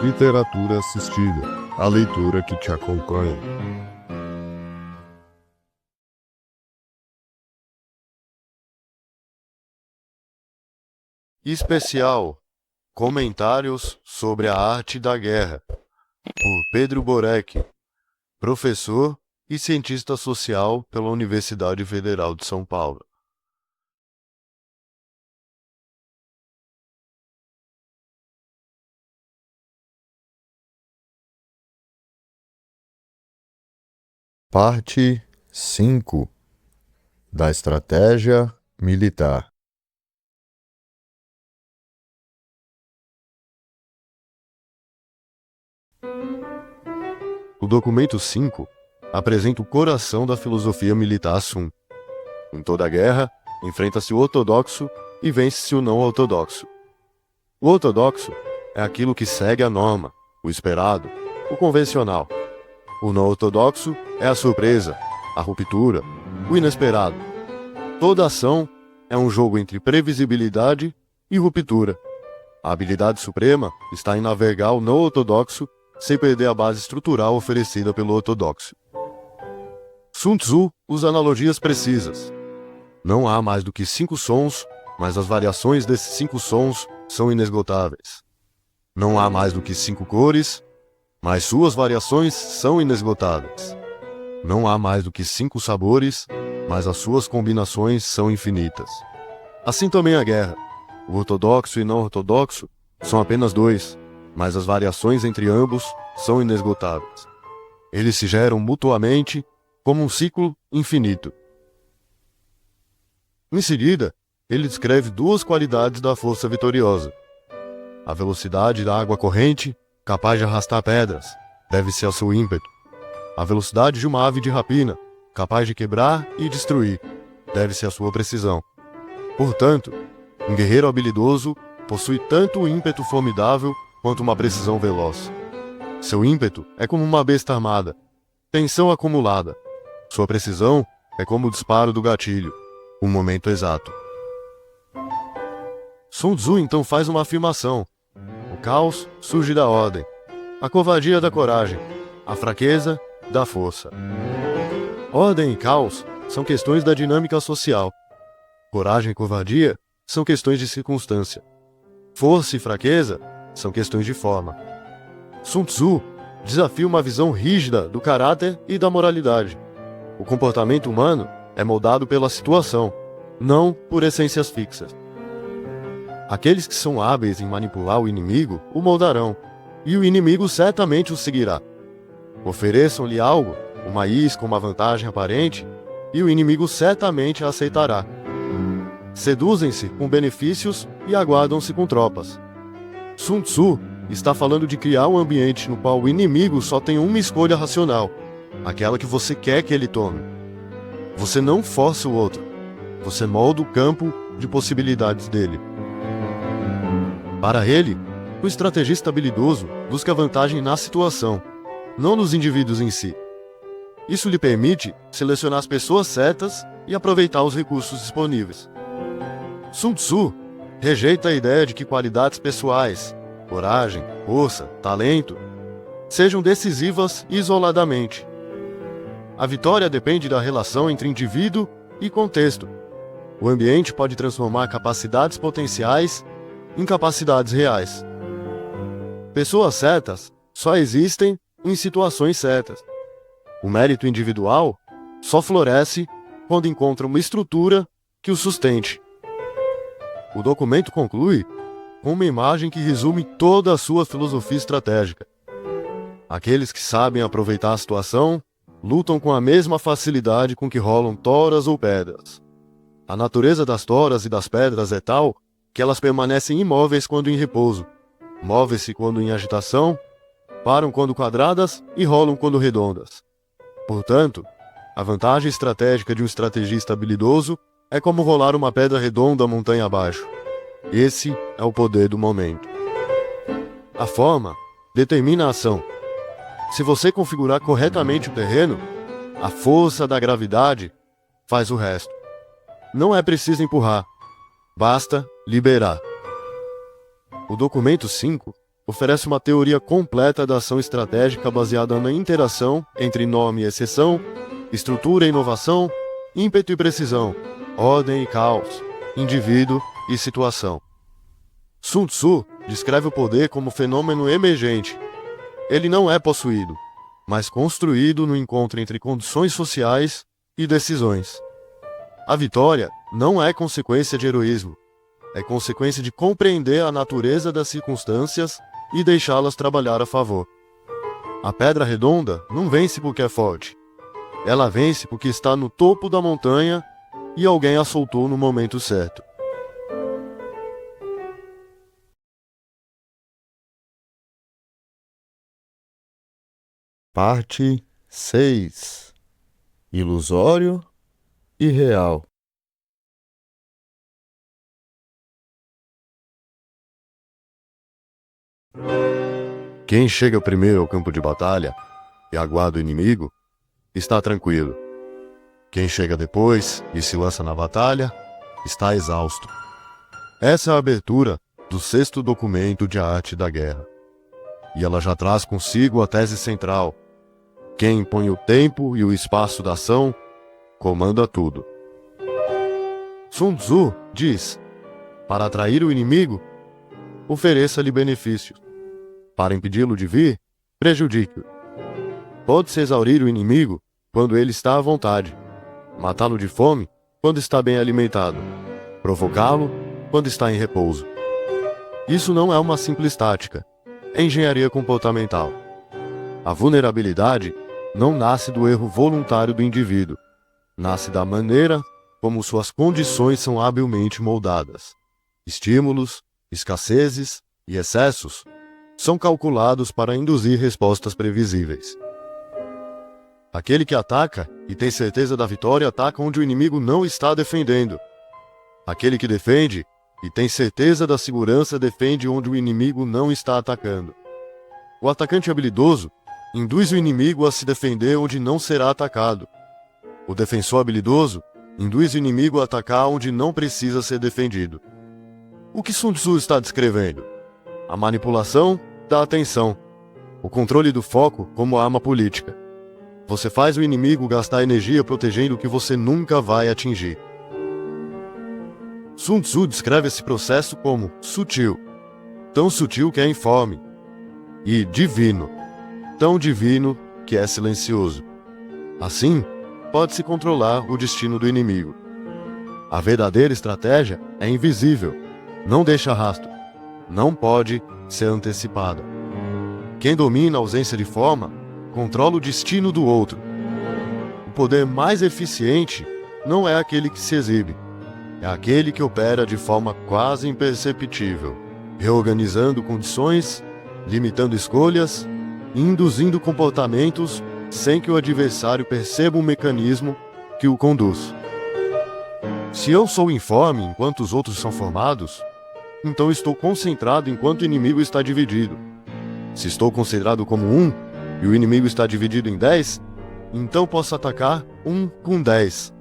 Literatura assistida, a leitura que te acompanha. Especial: Comentários sobre a Arte da Guerra, por Pedro Borek, professor e cientista social pela Universidade Federal de São Paulo. Parte 5 da Estratégia Militar. O documento 5 apresenta o coração da filosofia militar Sun. Em toda guerra, enfrenta-se o ortodoxo e vence-se o não ortodoxo. O ortodoxo é aquilo que segue a norma, o esperado, o convencional. O não ortodoxo é a surpresa, a ruptura, o inesperado. Toda ação é um jogo entre previsibilidade e ruptura. A habilidade suprema está em navegar o não ortodoxo sem perder a base estrutural oferecida pelo ortodoxo. Sun Tzu usa analogias precisas. Não há mais do que 5 sons, mas as variações desses 5 sons são inesgotáveis. Não há mais do que 5 cores, mas suas variações são inesgotáveis. Não há mais do que 5 sabores, mas as suas combinações são infinitas. Assim também a guerra. O ortodoxo e não ortodoxo são apenas 2, mas as variações entre ambos são inesgotáveis. Eles se geram mutuamente como um ciclo infinito. Em seguida, ele descreve 2 qualidades da força vitoriosa. A velocidade da água corrente, capaz de arrastar pedras, deve-se ao seu ímpeto. A velocidade de uma ave de rapina, capaz de quebrar e destruir, deve-se à sua precisão. Portanto, um guerreiro habilidoso possui tanto um ímpeto formidável quanto uma precisão veloz. Seu ímpeto é como uma besta armada, tensão acumulada. Sua precisão é como o disparo do gatilho, o momento exato. Sun Tzu então faz uma afirmação. O caos surge da ordem, a covardia da coragem, a fraqueza da força. Ordem e caos são questões da dinâmica social. Coragem e covardia são questões de circunstância. Força e fraqueza são questões de forma. Sun Tzu desafia uma visão rígida do caráter e da moralidade. O comportamento humano é moldado pela situação, não por essências fixas. Aqueles que são hábeis em manipular o inimigo o moldarão, e o inimigo certamente o seguirá. Ofereçam-lhe algo, uma isca, uma vantagem aparente, e o inimigo certamente a aceitará. Seduzem-se com benefícios e aguardam-se com tropas. Sun Tzu está falando de criar um ambiente no qual o inimigo só tem uma escolha racional, aquela que você quer que ele tome. Você não força o outro, você molda o campo de possibilidades dele. Para ele, o estrategista habilidoso busca vantagem na situação, não nos indivíduos em si. Isso lhe permite selecionar as pessoas certas e aproveitar os recursos disponíveis. Sun Tzu rejeita a ideia de que qualidades pessoais, coragem, força, talento, sejam decisivas isoladamente. A vitória depende da relação entre indivíduo e contexto. O ambiente pode transformar capacidades potenciais em capacidades reais. Pessoas certas só existem em situações certas. O mérito individual só floresce quando encontra uma estrutura que o sustente. O documento conclui com uma imagem que resume toda a sua filosofia estratégica. Aqueles que sabem aproveitar a situação lutam com a mesma facilidade com que rolam toras ou pedras. A natureza das toras e das pedras é tal que elas permanecem imóveis quando em repouso, movem-se quando em agitação, param quando quadradas e rolam quando redondas. Portanto, a vantagem estratégica de um estrategista habilidoso é como rolar uma pedra redonda montanha abaixo. Esse é o poder do momento. A forma determina a ação. Se você configurar corretamente o terreno, a força da gravidade faz o resto. Não é preciso empurrar, basta liberar. O documento 5 oferece uma teoria completa da ação estratégica baseada na interação entre nome e exceção, estrutura e inovação, ímpeto e precisão, ordem e caos, indivíduo e situação. Sun Tzu descreve o poder como fenômeno emergente. Ele não é possuído, mas construído no encontro entre condições sociais e decisões. A vitória não é consequência de heroísmo, é consequência de compreender a natureza das circunstâncias e deixá-las trabalhar a favor. A pedra redonda não vence porque é forte. Ela vence porque está no topo da montanha e alguém a soltou no momento certo. Parte 6. Ilusório e real. Quem chega primeiro ao campo de batalha e aguarda o inimigo, está tranquilo. Quem chega depois e se lança na batalha, está exausto. Essa é a abertura do 6º documento de arte da guerra. E ela já traz consigo a tese central. Quem impõe o tempo e o espaço da ação, comanda tudo. Sun Tzu diz: para atrair o inimigo, ofereça-lhe benefícios. Para impedi-lo de vir, prejudique-o. Pode-se exaurir o inimigo quando ele está à vontade, matá-lo de fome quando está bem alimentado, provocá-lo quando está em repouso. Isso não é uma simples tática, é engenharia comportamental. A vulnerabilidade não nasce do erro voluntário do indivíduo, nasce da maneira como suas condições são habilmente moldadas. Estímulos, escassezes e excessos são calculados para induzir respostas previsíveis. Aquele que ataca e tem certeza da vitória ataca onde o inimigo não está defendendo. Aquele que defende e tem certeza da segurança defende onde o inimigo não está atacando. O atacante habilidoso induz o inimigo a se defender onde não será atacado. O defensor habilidoso induz o inimigo a atacar onde não precisa ser defendido. O que Sun Tzu está descrevendo? A manipulação da atenção, o controle do foco como arma política. Você faz o inimigo gastar energia protegendo o que você nunca vai atingir. Sun Tzu descreve esse processo como sutil, tão sutil que é informe, e divino, tão divino que é silencioso. Assim, pode-se controlar o destino do inimigo. A verdadeira estratégia é invisível, não deixa rastro, não pode ser antecipada. Quem domina a ausência de forma, controla o destino do outro. O poder mais eficiente não é aquele que se exibe, é aquele que opera de forma quase imperceptível, reorganizando condições, limitando escolhas e induzindo comportamentos sem que o adversário perceba o mecanismo que o conduz. Se eu sou informe enquanto os outros são formados, então estou concentrado enquanto o inimigo está dividido. Se estou considerado como 1 e o inimigo está dividido em 10, então posso atacar 1 com 10.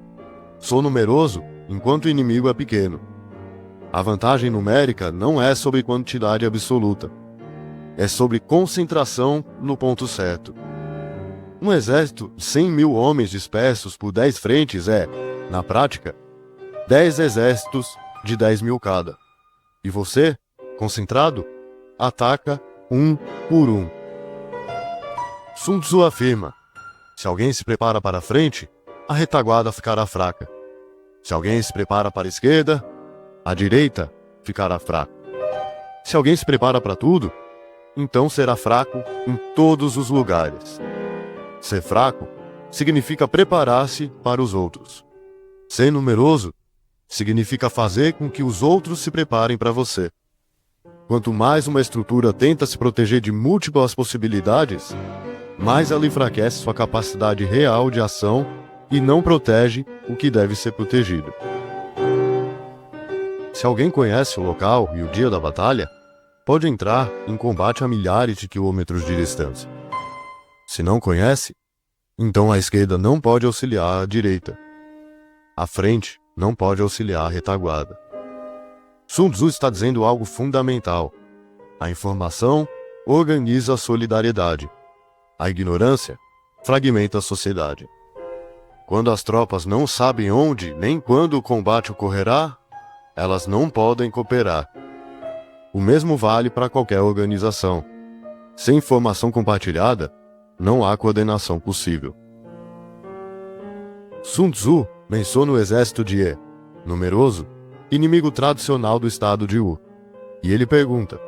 Sou numeroso enquanto o inimigo é pequeno. A vantagem numérica não é sobre quantidade absoluta. É sobre concentração no ponto certo. Um exército de 100.000 homens dispersos por 10 frentes é, na prática, 10 exércitos de 10.000 cada. E você, concentrado, ataca 1 por 1. Sun Tzu afirma: se alguém se prepara para a frente, a retaguarda ficará fraca. Se alguém se prepara para a esquerda, a direita ficará fraca. Se alguém se prepara para tudo, então será fraco em todos os lugares. Ser fraco significa preparar-se para os outros. Ser numeroso significa fazer com que os outros se preparem para você. Quanto mais uma estrutura tenta se proteger de múltiplas possibilidades, mais ela enfraquece sua capacidade real de ação e não protege o que deve ser protegido. Se alguém conhece o local e o dia da batalha, pode entrar em combate a milhares de quilômetros de distância. Se não conhece, então a esquerda não pode auxiliar a direita. A frente não pode auxiliar a retaguarda. Sun Tzu está dizendo algo fundamental. A informação organiza a solidariedade. A ignorância fragmenta a sociedade. Quando as tropas não sabem onde nem quando o combate ocorrerá, elas não podem cooperar. O mesmo vale para qualquer organização. Sem informação compartilhada, não há coordenação possível. Sun Tzu menciona o exército de He, numeroso, inimigo tradicional do estado de Wu. E ele pergunta: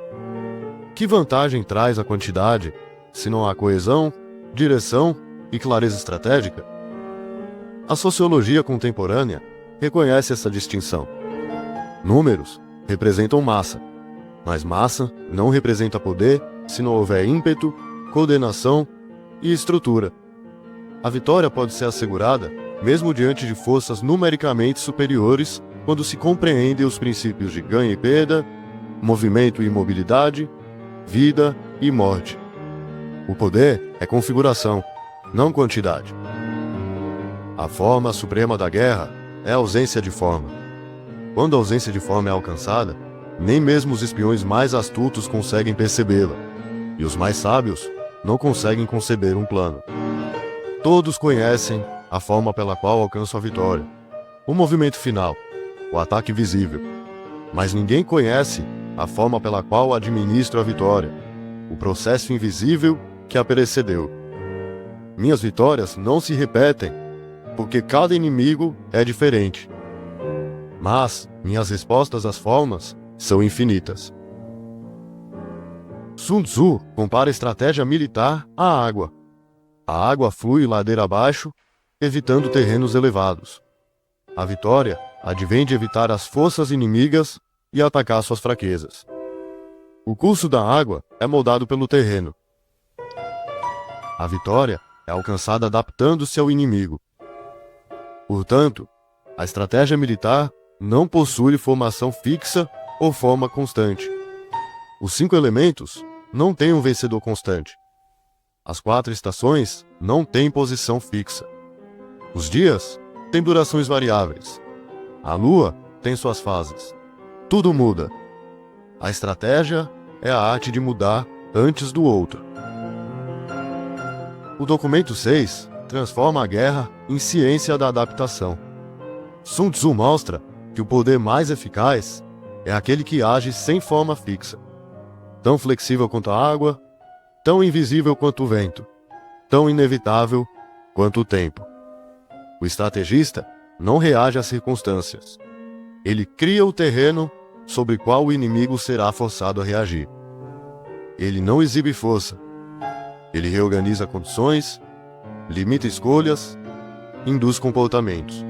que vantagem traz a quantidade se não há coesão, direção e clareza estratégica? A sociologia contemporânea reconhece essa distinção. Números representam massa, mas massa não representa poder se não houver ímpeto, coordenação e estrutura. A vitória pode ser assegurada mesmo diante de forças numericamente superiores quando se compreendem os princípios de ganho e perda, movimento e mobilidade, vida e morte. O poder é configuração, não quantidade. A forma suprema da guerra é a ausência de forma. Quando a ausência de forma é alcançada, nem mesmo os espiões mais astutos conseguem percebê-la, e os mais sábios não conseguem conceber um plano. Todos conhecem a forma pela qual alcançam a vitória, o movimento final, o ataque visível, mas ninguém conhece a forma pela qual administro a vitória, o processo invisível que a precedeu. Minhas vitórias não se repetem, porque cada inimigo é diferente. Mas minhas respostas às formas são infinitas. Sun Tzu compara a estratégia militar à água. A água flui ladeira abaixo, evitando terrenos elevados. A vitória advém de evitar as forças inimigas e atacar suas fraquezas. O curso da água é moldado pelo terreno. A vitória é alcançada adaptando-se ao inimigo. Portanto, a estratégia militar não possui formação fixa ou forma constante. Os 5 elementos não têm um vencedor constante. As 4 estações não têm posição fixa. Os dias têm durações variáveis. A lua tem suas fases. Tudo muda. A estratégia é a arte de mudar antes do outro. O documento 6 transforma a guerra em ciência da adaptação. Sun Tzu mostra que o poder mais eficaz é aquele que age sem forma fixa. Tão flexível quanto a água, tão invisível quanto o vento, tão inevitável quanto o tempo. O estrategista não reage às circunstâncias. Ele cria o terreno sobre o qual o inimigo será forçado a reagir. Ele não exibe força. Ele reorganiza condições, limita escolhas, induz comportamentos.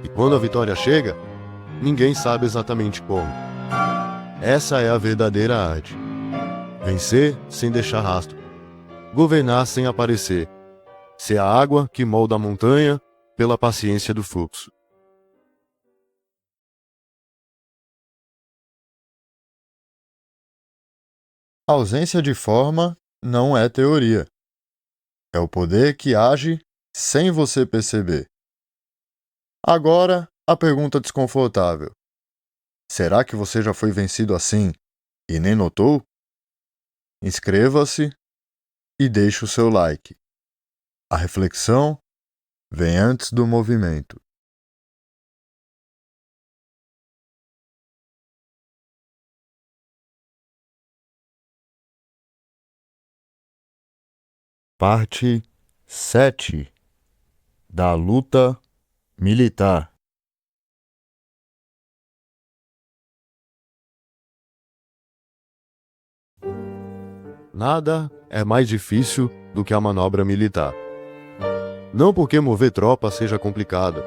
E quando a vitória chega, ninguém sabe exatamente como. Essa é a verdadeira arte. Vencer sem deixar rastro. Governar sem aparecer. Ser a água que molda a montanha pela paciência do fluxo. A ausência de forma não é teoria. É o poder que age sem você perceber. Agora, a pergunta desconfortável. Será que você já foi vencido assim e nem notou? Inscreva-se e deixe o seu like. A reflexão vem antes do movimento. Parte 7 da luta militar. Nada é mais difícil do que a manobra militar. Não porque mover tropa seja complicada,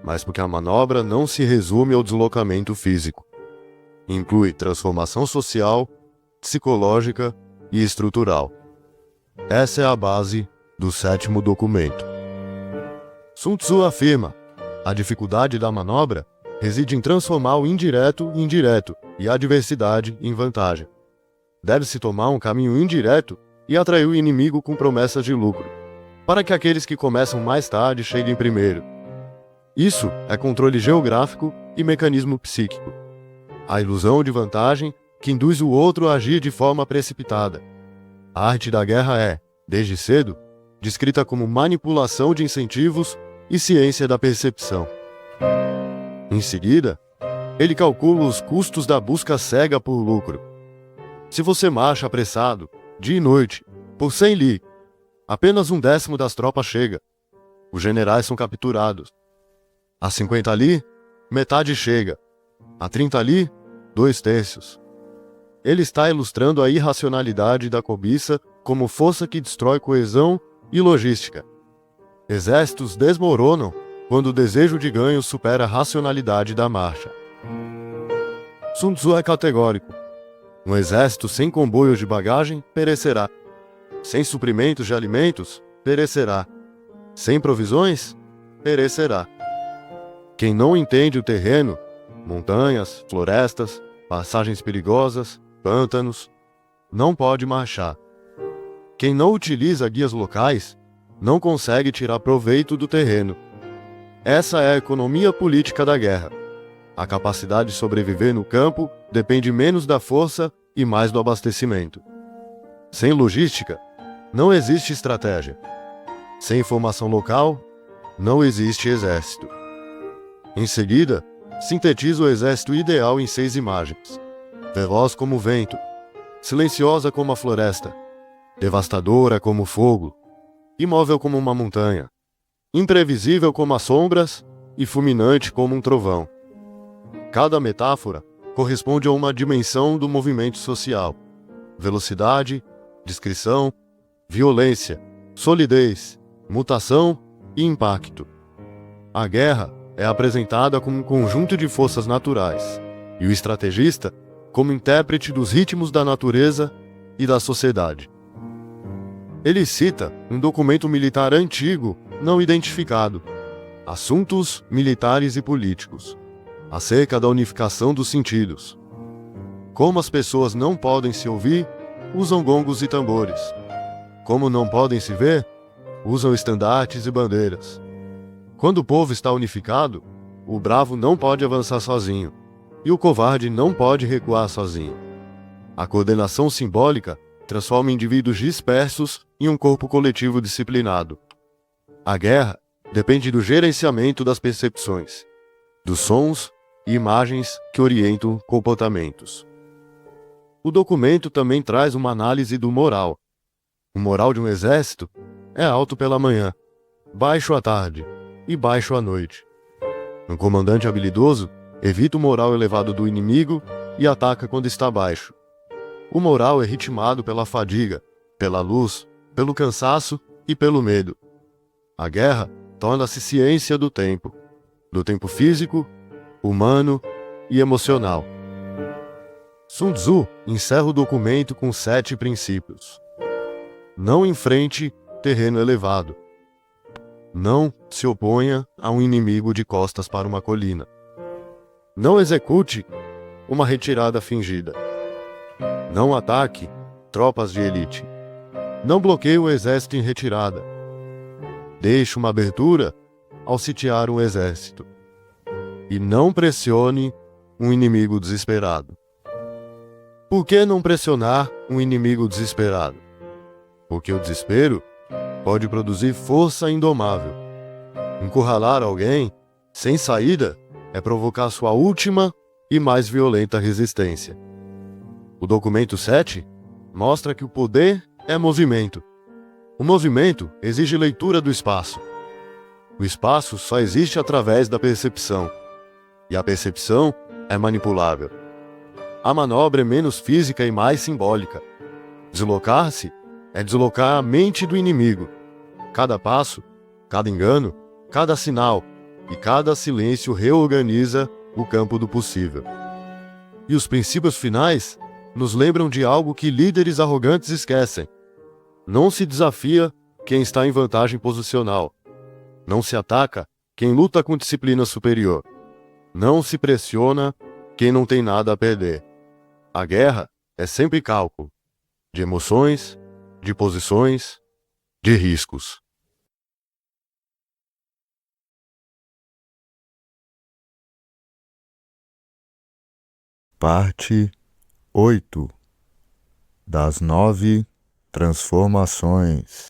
mas porque a manobra não se resume ao deslocamento físico. Inclui transformação social, psicológica e estrutural. Essa é a base do 7º documento. Sun Tzu afirma: a dificuldade da manobra reside em transformar o indireto em direto e a adversidade em vantagem. Deve-se tomar um caminho indireto e atrair o inimigo com promessas de lucro, para que aqueles que começam mais tarde cheguem primeiro. Isso é controle geográfico e mecanismo psíquico. A ilusão de vantagem que induz o outro a agir de forma precipitada. A arte da guerra é, desde cedo, descrita como manipulação de incentivos e ciência da percepção. Em seguida, ele calcula os custos da busca cega por lucro. Se você marcha apressado, dia e noite, por 100 li, apenas 1/10 das tropas chega. Os generais são capturados. A 50 li, metade chega. A 30 li, 2/3. Ele está ilustrando a irracionalidade da cobiça como força que destrói coesão e logística. Exércitos desmoronam quando o desejo de ganho supera a racionalidade da marcha. Sun Tzu é categórico. Um exército sem comboios de bagagem perecerá. Sem suprimentos de alimentos, perecerá. Sem provisões, perecerá. Quem não entende o terreno, montanhas, florestas, passagens perigosas, pântanos, não pode marchar. Quem não utiliza guias locais, não consegue tirar proveito do terreno. Essa é a economia política da guerra. A capacidade de sobreviver no campo depende menos da força e mais do abastecimento. Sem logística, não existe estratégia. Sem informação local, não existe exército. Em seguida, sintetiza o exército ideal em 6 imagens. Veloz como o vento, silenciosa como a floresta, devastadora como o fogo, imóvel como uma montanha, imprevisível como as sombras e fulminante como um trovão. Cada metáfora corresponde a uma dimensão do movimento social: velocidade, discrição, violência, solidez, mutação e impacto. A guerra é apresentada como um conjunto de forças naturais, e o estrategista como intérprete dos ritmos da natureza e da sociedade. Ele cita um documento militar antigo, não identificado, Assuntos Militares e Políticos, acerca da unificação dos sentidos. Como as pessoas não podem se ouvir, usam gongos e tambores. Como não podem se ver, usam estandartes e bandeiras. Quando o povo está unificado, o bravo não pode avançar sozinho, e o covarde não pode recuar sozinho. A coordenação simbólica transforma indivíduos dispersos em um corpo coletivo disciplinado. A guerra depende do gerenciamento das percepções, dos sons e imagens que orientam comportamentos. O documento também traz uma análise do moral. O moral de um exército é alto pela manhã, baixo à tarde e baixo à noite. Um comandante habilidoso evita o moral elevado do inimigo e ataca quando está baixo. O moral é ritmado pela fadiga, pela luz, pelo cansaço e pelo medo. A guerra torna-se ciência do tempo físico, humano e emocional. Sun Tzu encerra o documento com 7 princípios. Não enfrente terreno elevado. Não se oponha a um inimigo de costas para uma colina. Não execute uma retirada fingida. Não ataque tropas de elite. Não bloqueie o exército em retirada. Deixe uma abertura ao sitiar um exército. E não pressione um inimigo desesperado. Por que não pressionar um inimigo desesperado? Porque o desespero pode produzir força indomável. Encurralar alguém sem saída é provocar sua última e mais violenta resistência. O documento 7 mostra que o poder é movimento. O movimento exige leitura do espaço. O espaço só existe através da percepção. E a percepção é manipulável. A manobra é menos física e mais simbólica. Deslocar-se é deslocar a mente do inimigo. Cada passo, cada engano, cada sinal e cada silêncio reorganiza o campo do possível. E os princípios finais nos lembram de algo que líderes arrogantes esquecem. Não se desafia quem está em vantagem posicional. Não se ataca quem luta com disciplina superior. Não se pressiona quem não tem nada a perder. A guerra é sempre cálculo, de emoções, de posições, de riscos. Parte 8 das 9 transformações.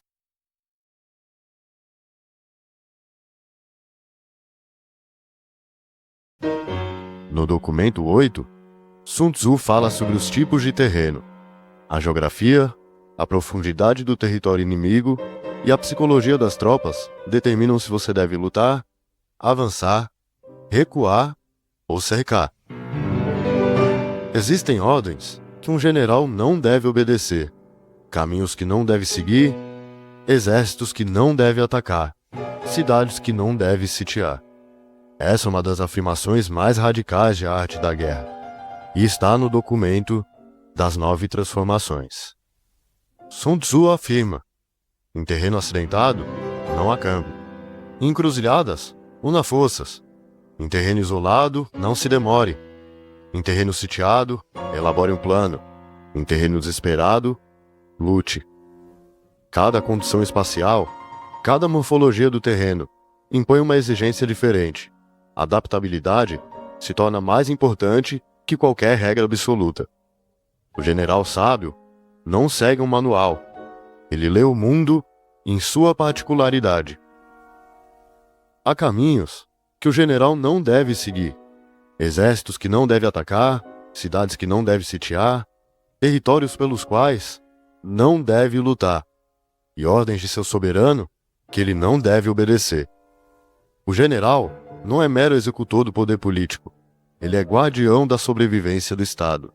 No documento 8, Sun Tzu fala sobre os tipos de terreno, a geografia, a profundidade do território inimigo e a psicologia das tropas determinam se você deve lutar, avançar, recuar ou cercar. Existem ordens que um general não deve obedecer, caminhos que não deve seguir, exércitos que não deve atacar, cidades que não deve sitiar. Essa é uma das afirmações mais radicais de A Arte da Guerra, e está no documento das 9 transformações. Sun Tzu afirma: em terreno acidentado, não acampe. Em encruzilhadas, una forças. Em terreno isolado, não se demore. Em terreno sitiado, elabore um plano. Em terreno desesperado, lute. Cada condição espacial, cada morfologia do terreno, impõe uma exigência diferente. A adaptabilidade se torna mais importante que qualquer regra absoluta. O general sábio não segue um manual. Ele lê o mundo em sua particularidade. Há caminhos que o general não deve seguir, exércitos que não deve atacar, cidades que não deve sitiar, territórios pelos quais não deve lutar, e ordens de seu soberano que ele não deve obedecer. O general não é mero executor do poder político, ele é guardião da sobrevivência do Estado.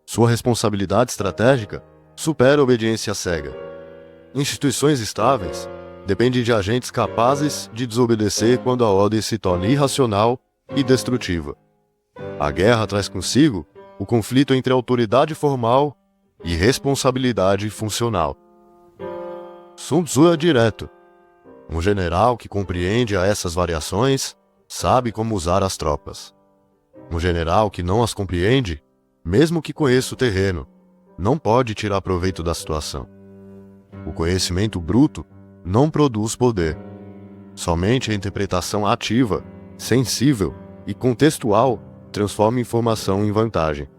Sua responsabilidade estratégica supera a obediência cega. Instituições estáveis dependem de agentes capazes de desobedecer quando a ordem se torna irracional e destrutiva. A guerra traz consigo o conflito entre autoridade formal e responsabilidade funcional. Sun Tzu é direto. Um general que compreende a essas variações sabe como usar as tropas. Um general que não as compreende, mesmo que conheça o terreno, não pode tirar proveito da situação. O conhecimento bruto não produz poder. Somente a interpretação ativa, sensível e contextual transforma informação em vantagem.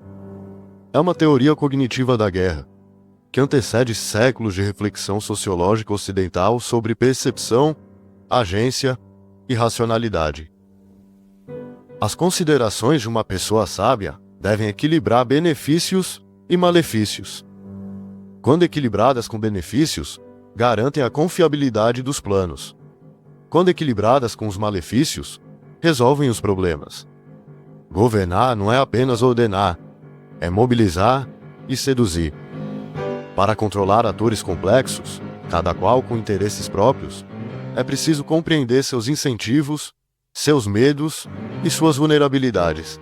É uma teoria cognitiva da guerra, que antecede séculos de reflexão sociológica ocidental sobre percepção, agência e racionalidade. As considerações de uma pessoa sábia devem equilibrar benefícios e malefícios. Quando equilibradas com benefícios, garantem a confiabilidade dos planos. Quando equilibradas com os malefícios, resolvem os problemas. Governar não é apenas ordenar, é mobilizar e seduzir. Para controlar atores complexos, cada qual com interesses próprios, é preciso compreender seus incentivos, seus medos e suas vulnerabilidades.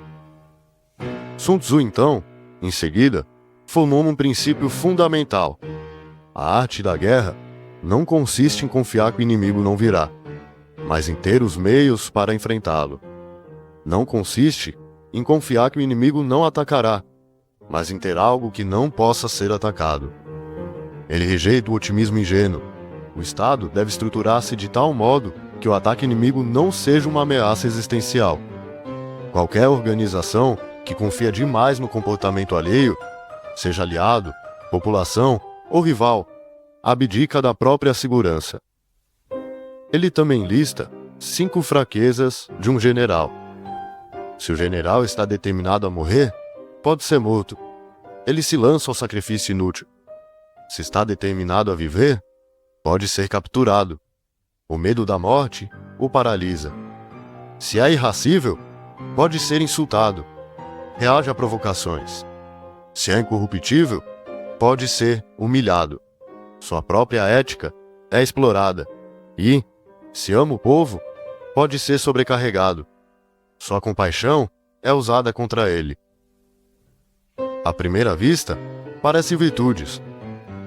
Sun Tzu, então, em seguida, formou um princípio fundamental. A arte da guerra não consiste em confiar que o inimigo não virá, mas em ter os meios para enfrentá-lo. Não consiste em confiar que o inimigo não atacará, mas em ter algo que não possa ser atacado. Ele rejeita o otimismo ingênuo. O Estado deve estruturar-se de tal modo que o ataque inimigo não seja uma ameaça existencial. Qualquer organização que confia demais no comportamento alheio, seja aliado, população ou rival, abdica da própria segurança. Ele também lista 5 fraquezas de um general. Se o general está determinado a morrer, pode ser morto. Ele se lança ao sacrifício inútil. Se está determinado a viver, pode ser capturado. O medo da morte o paralisa. Se é irracível, pode ser insultado. Reage a provocações. Se é incorruptível, pode ser humilhado. Sua própria ética é explorada. E, se ama o povo, pode ser sobrecarregado. Sua compaixão é usada contra ele. À primeira vista, parecem virtudes: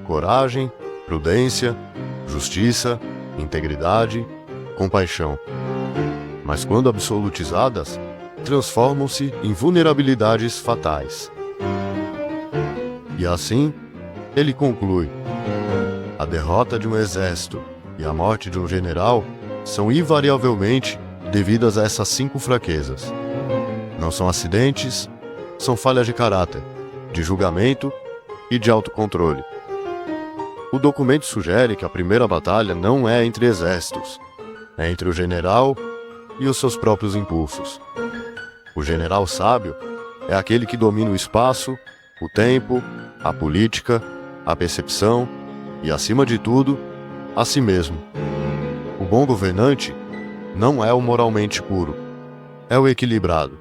coragem, prudência, justiça, integridade, compaixão. Mas quando absolutizadas, transformam-se em vulnerabilidades fatais. E assim, ele conclui: a derrota de um exército e a morte de um general são invariavelmente devidas a essas 5 fraquezas. Não são acidentes, são falhas de caráter, de julgamento e de autocontrole. O documento sugere que a primeira batalha não é entre exércitos, é entre o general e os seus próprios impulsos. O general sábio é aquele que domina o espaço, o tempo, a política, a percepção e, acima de tudo, a si mesmo. O bom governante não é o moralmente puro, é o equilibrado,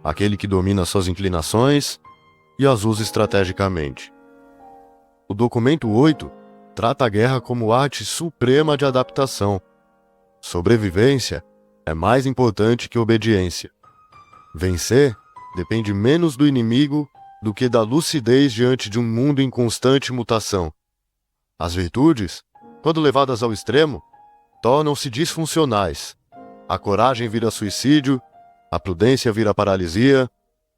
aquele que domina suas inclinações e as usa estrategicamente. O documento 8 trata a guerra como arte suprema de adaptação. Sobrevivência é mais importante que obediência. Vencer depende menos do inimigo do que da lucidez diante de um mundo em constante mutação. As virtudes, quando levadas ao extremo, tornam-se disfuncionais. A coragem vira suicídio, a prudência vira paralisia,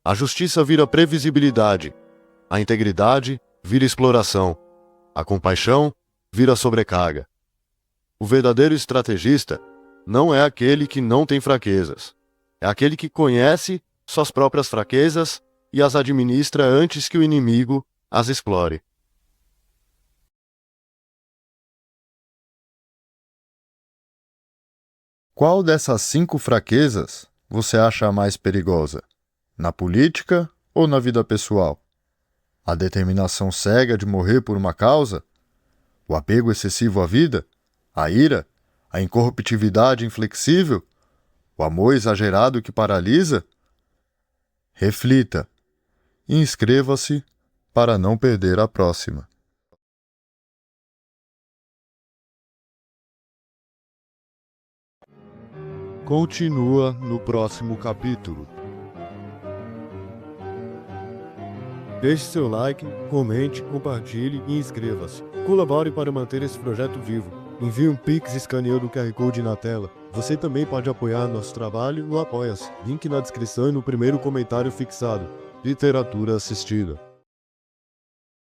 a justiça vira previsibilidade, a integridade vira exploração, a compaixão vira sobrecarga. O verdadeiro estrategista não é aquele que não tem fraquezas, é aquele que conhece suas próprias fraquezas e as administra antes que o inimigo as explore. Qual dessas 5 fraquezas você acha a mais perigosa? Na política ou na vida pessoal? A determinação cega de morrer por uma causa? O apego excessivo à vida? A ira? A incorruptibilidade inflexível? O amor exagerado que paralisa? Reflita e inscreva-se para não perder a próxima. Continua no próximo capítulo. Deixe seu like, comente, compartilhe e inscreva-se. Colabore para manter esse projeto vivo. Envie um Pix escaneando o QR Code na tela. Você também pode apoiar nosso trabalho no Apoia-se. Link na descrição e no primeiro comentário fixado. Literatura assistida.